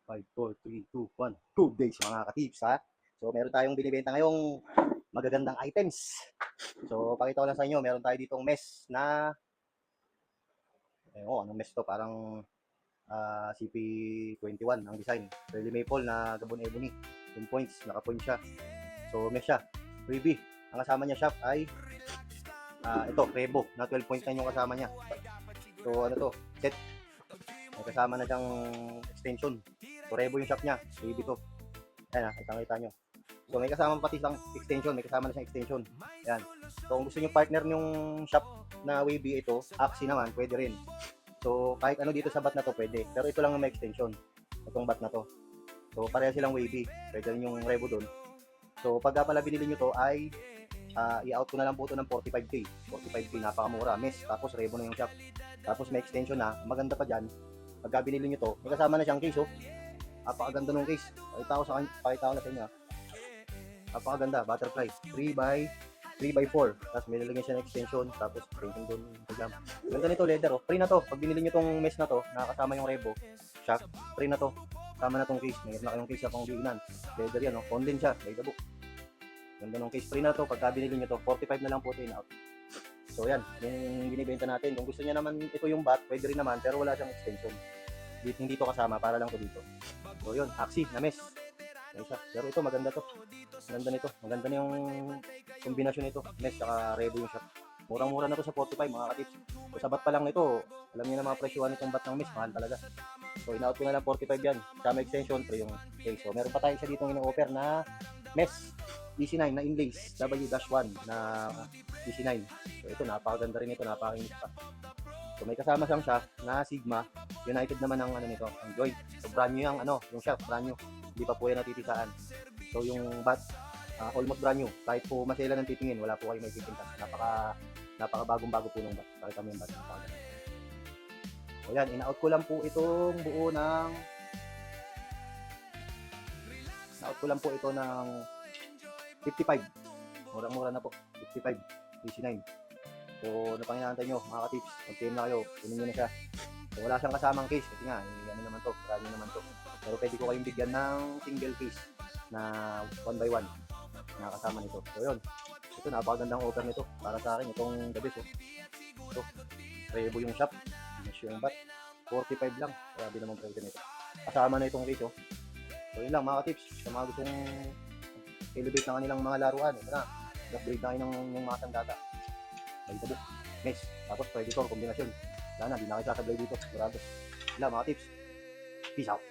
5, 4, 3, 2, 1. Good days mga katips ha. So meron tayong binibenta ngayong magagandang items. So pakita ko lang sa inyo, meron tayo ditong mesh na anong mesh to? Parang CP21 ang design. Early maple na Gabon ebony. Yung points, naka-point siya. So mesh siya. Wavy. Ang kasama niya shop ay ito, Rebo na 12.9 yung kasama niya. So ano to? Set. May kasama na siyang extension. So Rebo yung shop niya. Wavy to. Ayan kita nyo. So may kasama pati siyang extension, may kasama na siyang extension. Ayan. So kung gusto niyo partner yung shop na wavy ito, Axie naman, pwede rin. So kahit ano dito sa bat na to pwede. Pero ito lang ang may extension. Itong bat na to. So pareha silang wavy. Pwede rin yung Revo doon. So pagka pala binili nyo to ay i-out ko na lang po ito ng 45k. 45k napakamura. Mesh. Tapos Revo na yung shop. Tapos may extension na. Maganda pa dyan. Pagka binili nyo to, may kasama na siyang case oh. Napakaganda ng case. Pakita ko na sa inyo. Napakaganda, butterfly. 3x4. Tapos may lalagyan siya ng extension. Tapos printing doon. Ganda nito, leather oh. Free na to. Pag binili nyo tong mesh na to, nakakasama yung Revo shock. Free na to. Kasama na tong case. Mayroon na kayong case sa pang diinan. Leather yan oh. Conden siya. By the book. Ganda ng case. Free na to. Pagka binili nyo to, 45 na lang po ito in out. So yan. Yung binibenta natin. Kung gusto niya naman ito yung bat, pwede rin naman. Pero wala siyang extension. Hindi to kasama. Para lang to dito. So yun. Axie na mesh. Pero ito maganda to. Maganda nito. Maganda na yung kombinasyon nito. Mesh saka Revo yung shop. Murang-mura na to sa 45 mga katips. So sa bat pa lang nito, alam niyo na mga presyuhan nitong bat ng mesh, mahal talaga. So in-out ko na lang 45 yan. Sama extension, free yung case. So meron pa tayo isa dito ino-offer na mesh DC9 na inlays W-1 na DC9. So ito napakaganda rin ito, napakainit pa. So may kasama siyang shaft na Sigma. United naman ang nito, ang joint. So brand new yung shaft, brand new. Hindi pa po yan natitisaan. So yung bat, almost brand new. Kahit po masela ng titingin, wala po kayo may titinta. Napaka bagong-bago po ng bat. Pakita mo yung bat. So yan, in-out ko lang po itong buo ng in-out ko lang po ito ng 55. Murang-mura na po. 55. DC9. So, ano pang inaantay nyo, mga katips? Mag-team na kayo. Kunin nyo na siya. So, wala siyang kasamang case. Kasi nga, ano naman to. Marami naman to. Pero pwede ko kayong bigyan ng single case na 1 by 1 na kasama nito. So, yun. Ito, napakagandang offer nito. Para sa akin, itong the best. Ito. Revo yung shop. Mesh yung bat. 45 lang. Grabe naman pwede nito. Kasama na itong case, oh. So, yun lang, mga katips. Sa mga gustong elevate na kanilang mga laruan. Ito na. Upgrade na kayo ng mga sandata. Ito book. Mesh. Tapos, pwede ito, kombinasyon. Wala na, di na kayo sasablay dito. Sigurado. Wala, mga tips. Peace out.